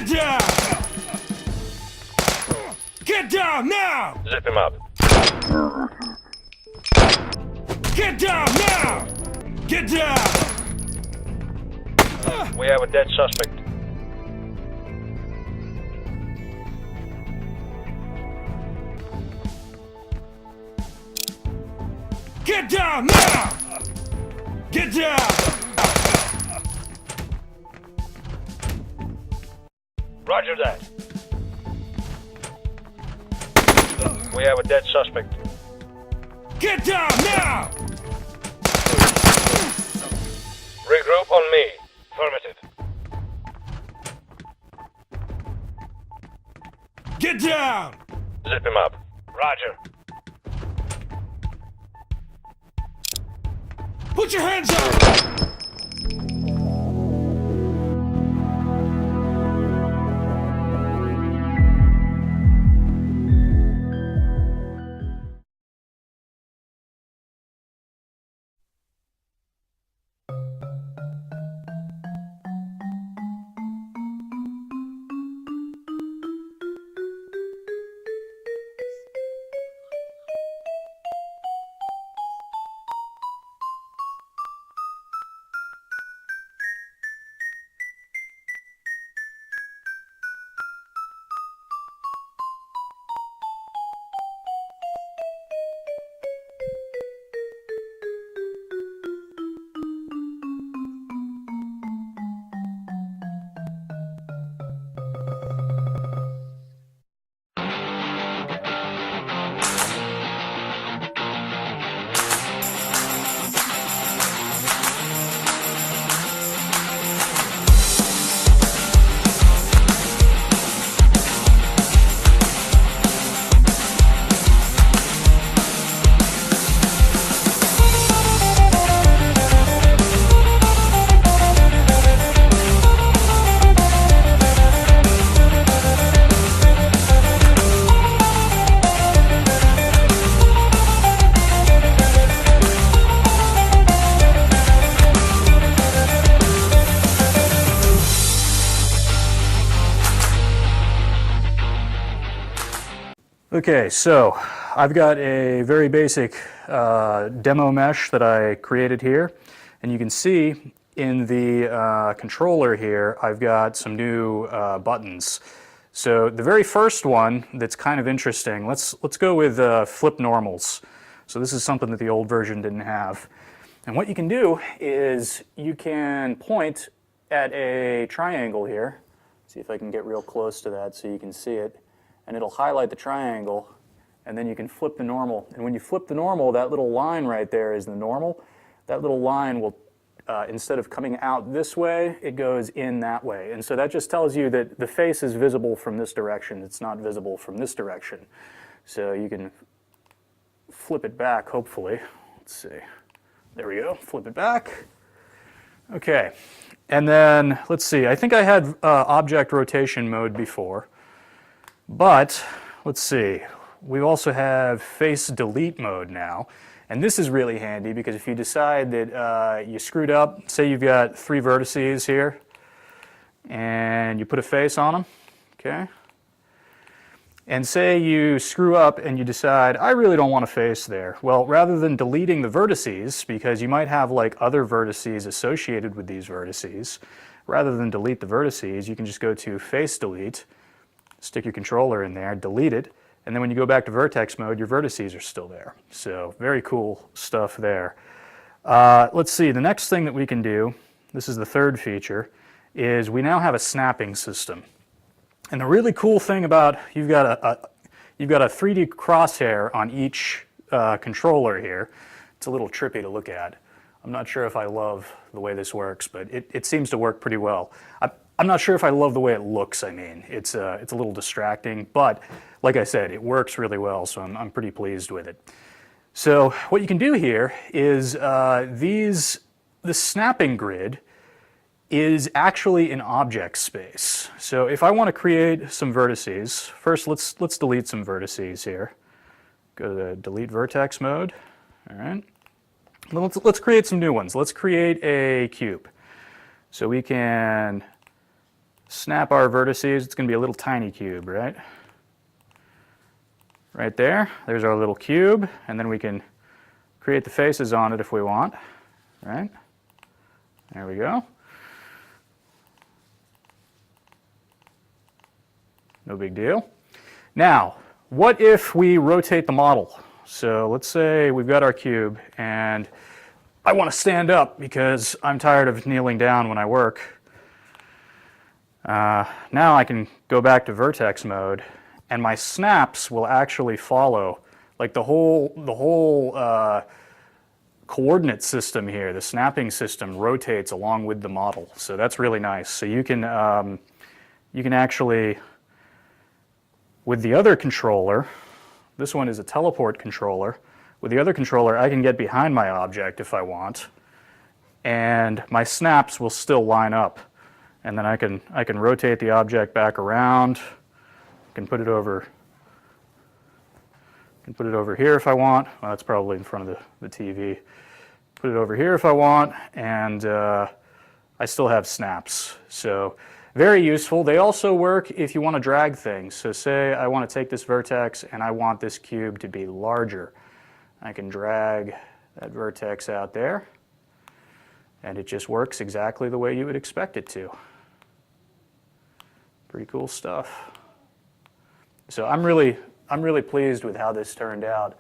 down! Get down now! Zip him up. Get down now! Get down! We have a dead suspect. Get down now! Get down! Roger that. We have a dead suspect. Get down now! Regroup on me. Affirmative. Get down! Zip him up. Roger. Put your hands up! Okay, so I've got a very basic demo mesh that I created here, and you can see in the controller here I've got some new buttons. So the very first one that's kind of interesting, let's go with flip normals. So this is something that the old version didn't have. And what you can do is you can point at a triangle here. See if I can get real close to that so you can see it. And it'll highlight the triangle, and then you can flip the normal. And when you flip the normal, that little line right there is the normal. That little line will, instead of coming out this way, it goes in that way. And so that just tells you that the face is visible from this direction. It's not visible from this direction. So you can flip it back, hopefully. Let's see. There we go. Flip it back. Okay. And then, let's see. I think I had object rotation mode before. But, let's see, we also have face delete mode now. And this is really handy because if you decide that you screwed up, say you've got 3 vertices here, and you put a face on them, okay? And say you screw up and you decide, I really don't want a face there. Well, rather than deleting the vertices, because you might have like other vertices associated with these vertices, rather than delete the vertices, you can just go to face delete, stick your controller in there, delete it, and then when you go back to vertex mode, your vertices are still there. So very cool stuff there. Let's see, the next thing that we can do, this is the third feature, is we now have a snapping system. And the really cool thing about, you've got a 3D crosshair on each controller here. It's a little trippy to look at. I'm not sure if I love the way this works, but it seems to work pretty well. I'm not sure if I love the way it looks. I mean, it's a little distracting, but like I said, it works really well, so I'm pretty pleased with it. So what you can do here is the snapping grid is actually an object space. So if I want to create some vertices, first let's delete some vertices here. Go to delete vertex mode. All right. Let's create some new ones. Let's create a cube. So we can snap our vertices. It's going to be a little tiny cube, right? Right there. There's our little cube, and then we can create the faces on it if we want, right? There we go. No big deal. Now, what if we rotate the model? So let's say we've got our cube, and I want to stand up because I'm tired of kneeling down when I work. Now I can go back to vertex mode, and my snaps will actually follow. Like the whole coordinate system here, the snapping system rotates along with the model. So that's really nice. So you can actually, with the other controller, this one is a teleport controller. With the other controller, I can get behind my object if I want, and my snaps will still line up. And then I can rotate the object back around. I can put it over. I can put it over here if I want. Well, that's probably in front of the TV. Put it over here if I want, and I still have snaps. So very useful. They also work if you want to drag things. So say I want to take this vertex and I want this cube to be larger. I can drag that vertex out there, and it just works exactly the way you would expect it to. Pretty cool stuff. So I'm really pleased with how this turned out.